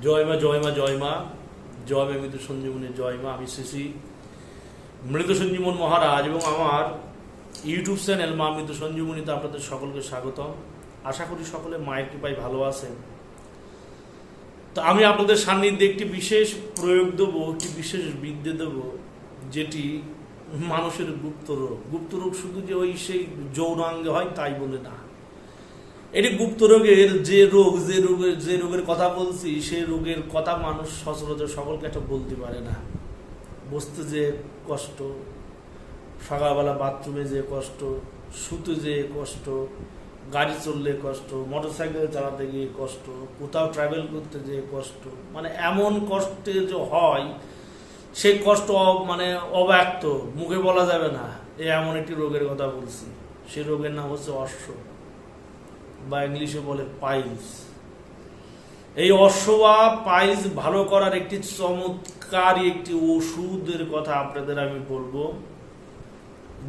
জয় মা জয় মা জয় মা জয় মা মৃত সঞ্জীবনী জয় মা। আমি শ্রী মৃত সঞ্জীবন মহারাজ এবং আমার ইউটিউব চ্যানেল মা মৃত সঞ্জীবনীতে আপনাদের সকলকে স্বাগতম। আশা করি সকলে মায়ের কৃপায় ভালো আছেন। তো আমি আপনাদের সান্নিধ্যে একটি বিশেষ প্রয়োগ দেবো, একটি বিশেষ বিদ্যে দেবো, যেটি মানুষের গুপ্ত রোগ শুধু যে ওই সেই যৌনাঙ্গে হয় তাই বলে না। এটি গুপ্ত রোগের যে রোগের কথা বলছি, সেই রোগের কথা মানুষ সচরাচর সকলকে একটা বলতে পারে না। বসতে যে কষ্ট, সকালবেলা বাথরুমে যে কষ্ট, শুতে যে কষ্ট, গাড়ি চললে কষ্ট, মোটরসাইকেল চালাতে গিয়ে কষ্ট, কোথাও ট্রাভেল করতে যে কষ্ট, মানে এমন কষ্টে যে হয় সেই কষ্ট মানে অব্যক্ত, মুখে বলা যাবে না। এমন একটি রোগের কথা বলছি। সেই রোগের নাম হচ্ছে অশ্ব, বা ইংলিশে বলে পাইলস। এই অশ্ব বা পাইলস ভালো করার একটি চমৎকারী একটি ওষুধের কথা আপনাদের আমি বলবো,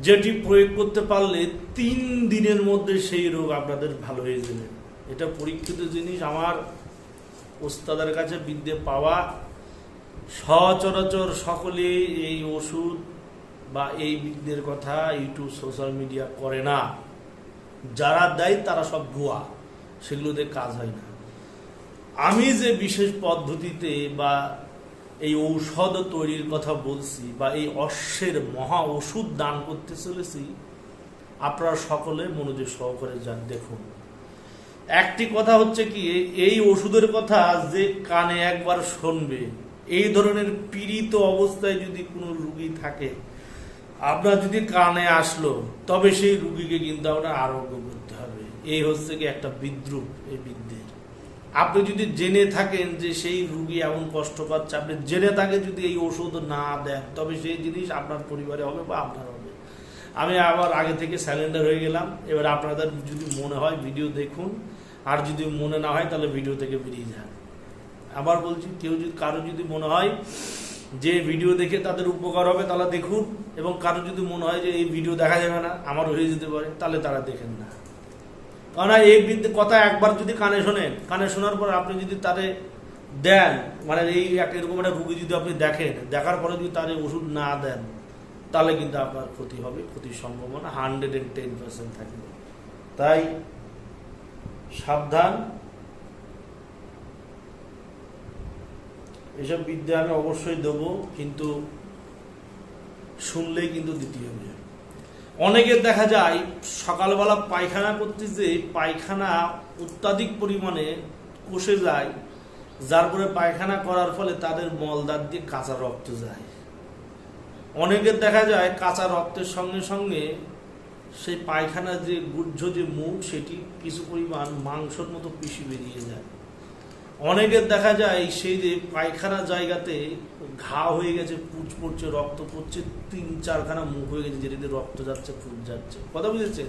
যেটি প্রয়োগ করতে পারলে 3 দিনের মধ্যে সেই রোগ আপনাদের ভালো হয়ে যাবে। এটা পরীক্ষিত জিনিস। আমার ওস্তাদের কাছে বিদ্যে পাওয়া। সচরাচর সকলে এই ওষুধ বা এই বিদ্যের কথা ইউটিউব সোশ্যাল মিডিয়া করে না। যারা দেয় তারা সব ভুয়া, সেগুলোতে কাজ হয় না। আমি যে বিশেষ পদ্ধতিতে বা এই ঔষধ তৈরির কথা বলছি, বা এই অশ্বের মহা ওষুধ দান করতে চলেছি, আপনারা সকলে মনোযোগ সহকারে যান, দেখুন। একটি কথা হচ্ছে কি, এই ওষুধের কথা যে কানে একবার শুনবে, এই ধরনের পীড়িত অবস্থায় যদি কোনো রুগী থাকে, আপনার যদি কানে আসলো, তবে সেই রুগীকে কিন্তু আপনার আরোগ্য করতে হবে। এই হচ্ছে কি একটা বিদ্রুপ এই বিদ্যের। আপনি যদি জেনে থাকেন যে সেই রুগী এমন কষ্ট পাচ্ছে, আপনি জেনে তাকে যদি এই ওষুধ না দেন, তবে সেই জিনিস আপনার পরিবারে হবে বা আপনার হবে। আমি আবার আগে থেকে স্যালেন্ডার হয়ে গেলাম। এবার আপনাদের যদি মনে হয় ভিডিও দেখুন, আর যদি মনে না হয় তাহলে ভিডিও থেকে বেরিয়ে যান। আবার বলছি, কারো যদি মনে হয় যে ভিডিও দেখে তাদের উপকার হবে তাহলে দেখুন, এবং কারো যদি মনে হয় যে এই ভিডিও দেখা যাবে না, আমার হয়ে যেতে পারে, তাহলে তারা দেখেন না। কারণ এই কথা একবার যদি কানে শোনেন, কানে শোনার পর আপনি যদি তাদের দেন, মানে এই এরকম একটা রুগী যদি আপনি দেখেন, দেখার পরে যদি তাদের ওষুধ না দেন, তাহলে কিন্তু আপনার ক্ষতি হবে। ক্ষতির সম্ভাবনা 110% থাকবে। তাই সাবধান। এসব বিদ্যা আমি অবশ্যই দেবো, কিন্তু শুনলেই কিন্তু দিতে হবে। অনেকের দেখা যায় সকালবেলা পায়খানা করতে যে পায়খানা অত্যাধিক পরিমাণে কষে যায়, যার পরে পায়খানা করার ফলে তাদের মলদার দিয়ে কাঁচা রক্ত যায়। অনেকের দেখা যায় কাঁচা রক্তের সঙ্গে সঙ্গে সেই পায়খানার যে গুহ্য যে মুখ, সেটি কিছু পরিমাণ মাংসর মতো পিষে বেরিয়ে যায়। অনেকের দেখা যায় সেই যে পায়খানা জায়গাতে ঘা হয়ে গেছে, পুঁজ পড়ছে, রক্ত পড়ছে, 3-4খানা মুখ হয়ে গেছে, যেটিতে রক্ত যাচ্ছে, পুঁজ যাচ্ছে। কথা বুঝেছেন?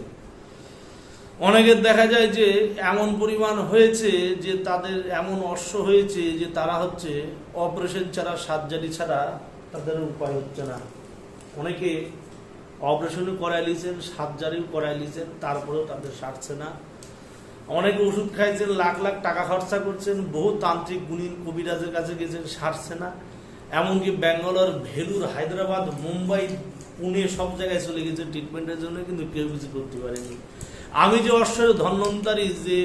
অনেকের দেখা যায় যে এমন পরিমাণ হয়েছে যে তাদের এমন অশ্ব হয়েছে যে তারা হচ্ছে অপারেশন ছাড়া, সার্জারি ছাড়া তাদের উপায় হচ্ছে না। অনেকে অপারেশনও করাই নিয়েছেন, সার্জারিও করাই নিয়েছেন, তারপরেও তাদের সারছে না। অনেকে ওষুধ খাইছেন, লাখ লাখ টাকা খরচা করছেন, বহু তান্ত্রিক গুণীন কবিরাজের কাছে গেছেন, সারছে না। এমনকি ব্যাঙ্গালোর, ভেলুর, হায়দ্রাবাদ, মুম্বাই, পুনে সব জায়গায় চলে গেছে ট্রিটমেন্টের জন্য, কিন্তু কেউ কিছু করতে পারেনি। আমি যে অশ্বের ধন্বন্তরী যে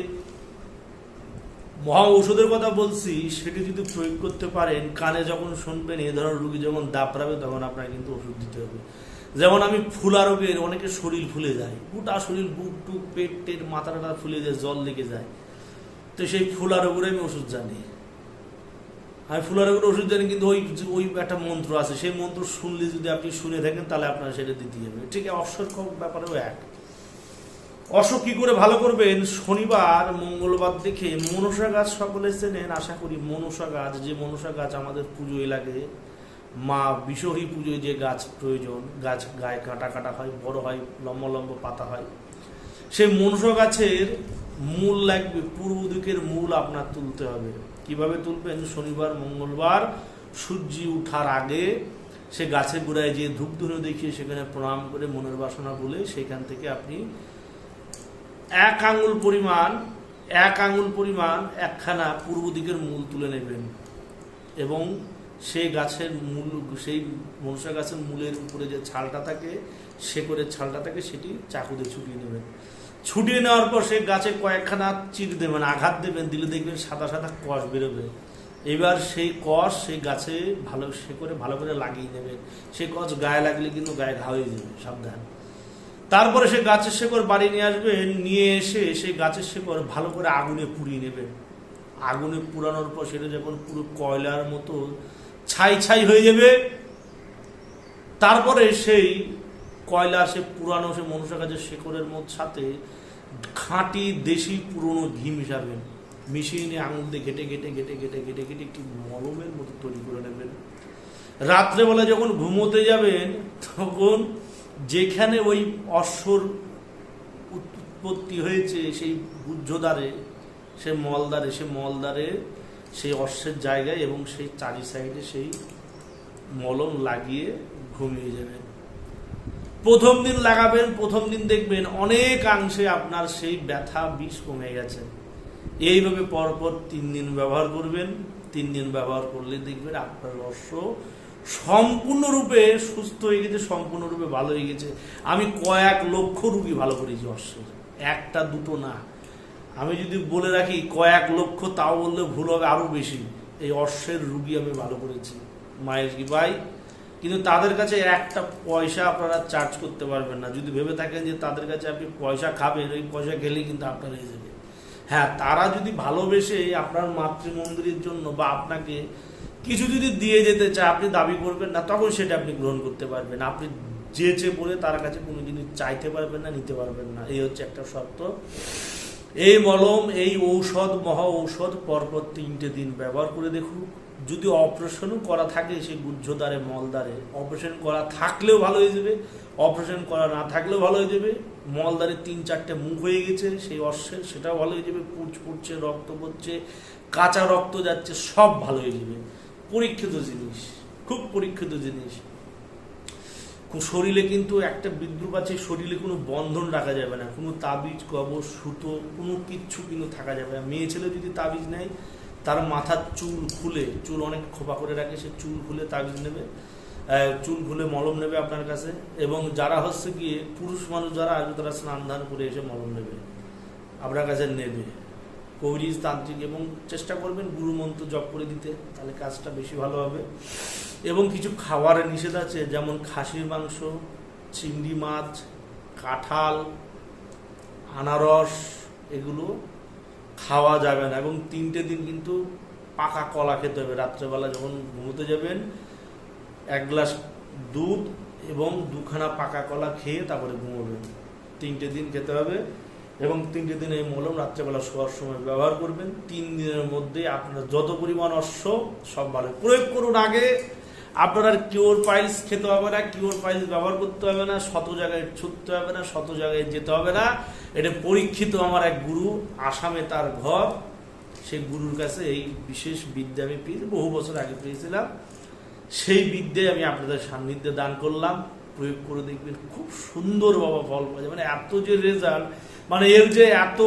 মহা ঔষধের কথা বলছি, সেটি যদি প্রয়োগ করতে পারেন, কানে যখন শুনবেন, এ ধরনের রুগী যখন দাপড়াবে, তখন আপনাকে কিন্তু ওষুধ দিতে হবে। যেমন আমি ফুলা রোগের, অনেকের শরীর ফুলে যায়, গোটা শরীর, বুক টুক, পেট টেট, মাথাটা ফুলে যায়, জল লেগে যায়। তো সেই ফুলা রোগের আমি ওষুধ জানি। আমি ফুলা রোগের ওষুধ জানি, কিন্তু ওই একটা মন্ত্র আছে, সেই মন্ত্র শুনলে যদি আপনি শুনে থাকেন, তাহলে আপনার সেটা দিতে হবে। ঠিক অশ্বর ব্যাপারেও এক। অশ্ব কি করে ভালো করবেন? শনিবার, মঙ্গলবার দেখে মনসা গাছ সকলে চেনেন আশা করি। মনসা গাছ, যে মনসা গাছ আমাদের পুজোয় লাগে, মা বিশহরী পুজোয় যে গাছ প্রয়োজন, গাছ গায়ে কাটা কাটা হয়, বড় হয়, লম্বা লম্বা পাতা হয়, সেই মনসা গাছের মূল লাগবে, পূর্ব দিকের মূল আপনার তুলতে হবে। কিভাবে তুলবেন? শনিবার, মঙ্গলবার সূর্য উঠার আগে সে গাছের গোড়ায় যে ধূপ ধুনো দেখিয়ে সেখানে প্রণাম করে মনের বাসনা বলে, সেখান থেকে আপনি 1 আঙ্গুল পরিমাণ 1 আঙুল পরিমাণ একখানা পূর্ব দিকের মূল তুলে নেবেন এবং সেই গাছের মূল, সেই মনসা গাছের মূলের উপরে যে ছালটা থাকে, শেকড়ের ছালটা থাকে, সেটি চাকু দিয়ে ছুটিয়ে নেবেন। ছুটিয়ে নেওয়ার পর সেই গাছে কয়েকখানা চির দেবেন, আঘাত দেবেন, দিলে দেখবেন সাদা সাদা কষ বেরোবে। এবার সেই কষ সেই গাছে ভালো শেকড়ে ভালো করে লাগিয়ে নেবেন। সেই কষ গায়ে লাগলে কিন্তু গায়ে ঘা হয়ে যাবে, সাবধান। তারপরে সেই গাছের শেকড় বাড়ি নিয়ে আসবেন, নিয়ে এসে সেই গাছের শেকড় ভালো করে আগুনে পুড়িয়ে নেবেন। আগুনে পুরানোর পর সেটা যখন পুরো কয়লার মতো ছাই ছাই হয়ে যাবে, তারপরে সেই কয়লা, সে পুরানো সে মনসা গাছের শেকড়ের মধ্যে সাথে খাঁটি দেশি পুরনো ঘি মিশাবেন। মিশিয়ে নিয়ে আঙুল দিয়ে ঘেটে ঘেটে ঘেটে ঘেটে ঘেটে ঘেটে একটি মলমের মতো তৈরি করে নেবেন। রাত্রেবেলা যখন ঘুমোতে যাবেন, তখন যেখানে ওই অশ্বর উৎপত্তি হয়েছে সেই গুহ্যদ্বারে, সে মলদ্বারে সেই অশ্বের জায়গায় এবং সেই চারি সাইডে সেই মলম লাগিয়ে ঘুমিয়ে যাবেন। প্রথম দিন লাগাবেন, প্রথম দিন দেখবেন অনেকাংশে আপনার সেই ব্যথা বিষ কমে গেছে। এইভাবে পরপর 3 দিন ব্যবহার করবেন। 3 দিন ব্যবহার করলে দেখবেন আপনার অশ্ব সম্পূর্ণরূপে সুস্থ হয়ে গেছে, সম্পূর্ণরূপে ভালো হয়ে গেছে। আমি কয়েক লক্ষ রুগী ভালো করেছি অশ্বের, 1টা 2টো না। আমি যদি বলে রাখি কয়েক লক্ষ, তাও বললে ভুল হবে, আরো বেশি। এই অশ্বের রুগী আমি ভালো করেছি মায়ের কি ভাই। কিন্তু তাদের কাছে একটা পয়সা আপনারা চার্জ করতে পারবেন না। যদি ভেবে থাকেন যে তাদের কাছে আপনি পয়সা খাবেন, ওই পয়সা খেলেই কিন্তু আপনার হয়ে যাবে। হ্যাঁ, তারা যদি ভালোবেসে আপনার মাতৃমন্দিরের জন্য বা আপনাকে কিছু যদি দিয়ে যেতে চায়, আপনি দাবি করবেন না, তখন সেটা আপনি গ্রহণ করতে পারবেন। আপনি যেচে বলে তার কাছে কোনো জিনিস চাইতে পারবেন না, নিতে পারবেন না। এই হচ্ছে একটা শর্ত। এই মলম, এই ঔষধ, মহা ঔষধ পরপর 3টে দিন ব্যবহার করে দেখুন। যদি অপারেশনও করা থাকে সেই গুহ্যদ্বারে, মলদ্বারে, অপারেশন করা থাকলেও ভালো হয়ে যাবে, অপারেশন করা না থাকলেও ভালো হয়ে যাবে। মলদ্বারে 3-4টে মুখ হয়ে গেছে সেই অশ্বের, সেটাও ভালো হয়ে যাবে। পুঁজ পড়ছে, রক্ত পড়ছে, কাঁচা রক্ত যাচ্ছে, সব ভালো হয়ে যাবে। পরীক্ষিত জিনিস, খুব পরীক্ষিত জিনিস। শরীরে কিন্তু একটা বিদ্রুপ আছে, শরীরে কোনো বন্ধন রাখা যাবে না, কোনো তাবিজ, কবজ, সুতো, কোনো কিচ্ছু কিন্তু থাকা যাবে না। মেয়ে ছেলে যদি তাবিজ নেয়, তার মাথার চুল খুলে, চুল অনেক খোপা করে রাখে, সে চুল খুলে তাবিজ নেবে, চুল খুলে মলম নেবে আপনার কাছে। এবং যারা হচ্ছে গিয়ে পুরুষ মানুষ যারা আসবে, তারা স্নান ধান করে এসে মলম নেবে, আপনার কাছে নেবে। কবিরিজ, তান্ত্রিক, এবং চেষ্টা করবেন গুরু মন্ত্র জপ করে দিতে, তাহলে কাজটা বেশি ভালো হবে। এবং কিছু খাবারের নিষেধ আছে, যেমন খাসির মাংস, চিংড়ি মাছ, কাঁঠাল, আনারস, এগুলো খাওয়া যাবে না। এবং 3টে দিন কিন্তু পাকা কলা খেতে হবে। রাত্রেবেলা যখন ঘুমোতে যাবেন, 1 গ্লাস দুধ এবং 2খানা পাকা কলা খেয়ে তারপরে ঘুমোবেন। 3টে দিন খেতে হবে। এবং 3টে দিন এই মলম রাত্রেবেলা শোয়ার সময় ব্যবহার করবেন। 3 দিনের মধ্যে আপনার যত পরিমাণ অশ্ব সব ভালো প্রয়োগ করুন। আগে আপনার কিওর পাইলস খেতে হবে না, কিওর পাইলস ব্যবহার করতে হবে না, শত জায়গায় ছুটতে হবে না, শত জায়গায় যেতে হবে না। এটা পরীক্ষিত আমার এক গুরু, আসামে তার ঘর। সেই গুরুর কাছে এই বিশেষ বিদ্যা আমি পেয়েছি, বহু বছর আগে পেয়েছিলাম। সেই বিদ্যায় আমি আপনাদের সান্নিধ্যে দান করলাম। প্রয়োগ করে দেখবেন, খুব সুন্দর বাবা ফল পাওয়া যায়। মানে এত যে রেজাল্ট, মানে এর যে এত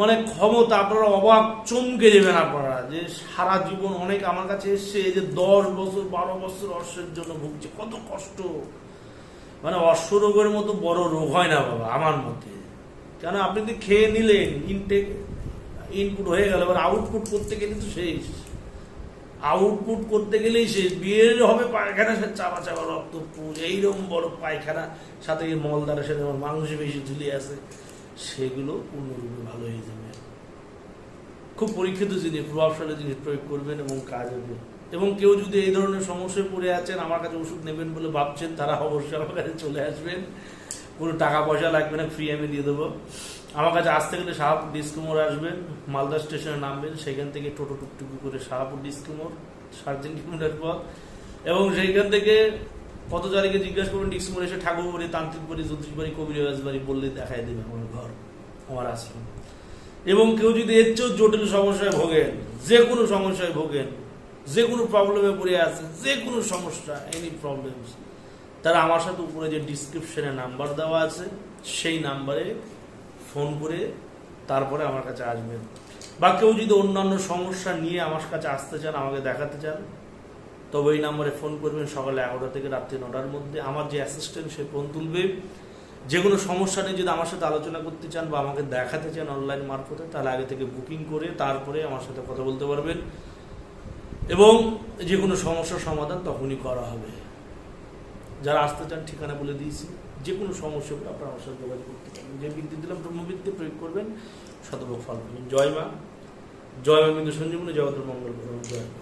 মানে ক্ষমতা, আপনারা অবাক, চমকে যাবেন আপনারা, যে সারা জীবন অনেক আমার কাছে এসছে, এই যে 10 বছর 12 বছর অশ্বের জন্য ভুগছে, কত কষ্ট। মানে অশ্ব রোগের মতো বড় রোগ হয় না বাবা আমার মতে। কেন, আপনি তো খেয়ে নিলেন, ইনপুট হয়ে গেল, এবার আউটপুট করতে গেলে তো শেষ। আউটপুট করতে গেলেই শেষ। বিয়ের হবে পায়খানা, সে চাপা চাপা রক্ত, এইরকম বড় পায়খানা, সাথে মলদ্বারের সাথে মাংস বেশি ঝুলিয়ে আছে, সেগুলো পূর্ণরূপে ভালো হয়ে যাবে। খুব পরীক্ষিত জিনিস, প্রভাবশালী জিনিস প্রয়োগ করবেন এবং কাজ হবে। এবং কেউ যদি এই ধরনের সমস্যায় পড়ে আছেন, আমার কাছে ওষুধ নেবেন বলে ভাবছেন, তারা অবশ্যই আমার কাছে চলে আসবেন। কোনো টাকা পয়সা লাগবে না, ফ্রি আমি দিয়ে দেবো। আমার কাছে আসতে গেলে শাহপুর ডিসকোমোর আসবেন, মালদা স্টেশনে নামবেন, সেখান থেকে টোটো টুকটুকি করে শাহপুর ডিসকোমোর 3.5 কিলোমিটার পথ। এবং সেইখান থেকে কত তারিখে জিজ্ঞাসা করবেন, ডিসকোমোর এসে ঠাকুর বাড়ি, তান্ত্রিক বাড়ি, জ্যোতিষ বাড়ি, কবিরাজ বাড়ি বললে দেখাই দেবে আমার ঘর, আমার আশ্রম। এবং কেউ যদি এর চেয়েও জটিল সমস্যায় ভোগেন, যে কোনো সমস্যায় ভোগেন, যে কোনো প্রবলেমে পড়ে আছে, যে কোনো সমস্যা, এনি প্রবলেমস, তারা আমার সাথে উপরে যে ডিসক্রিপশনে নাম্বার দেওয়া আছে, সেই নাম্বারে ফোন করে তারপরে আমার কাছে আসবেন। বা কেউ যদি অন্যান্য সমস্যা নিয়ে আমার কাছে আসতে চান, আমাকে দেখাতে চান, তবে এই নাম্বারে ফোন করবেন সকালে 11টা থেকে রাত্রি 9টার মধ্যে। আমার যে অ্যাসিস্ট্যান্ট সে ফোন তুলবে। যে কোনো সমস্যা নিয়ে যদি আমার সাথে আলোচনা করতে চান বা আমাকে দেখাতে চান অনলাইন মারফতে, তাহলে আগে থেকে বুকিং করে তারপরে আমার সাথে কথা বলতে পারবেন এবং যে কোনো সমস্যার সমাধান তখনই করা হবে। যারা আসতে চান ঠিকানা বলে দিয়েছি, যে কোনো সমস্যাগুলো আপনারা আমার সাথে যোগাযোগ করতে পারেন। যে বিদ্যুৎ দিলাম ব্রহ্মবিদ্যে প্রয়োগ করবেন, শতভাগ ফল পাবেন। জয় মা, জয় মা বিন্দু সঞ্জীবনী, জগতের মঙ্গল করুন। জয় মা।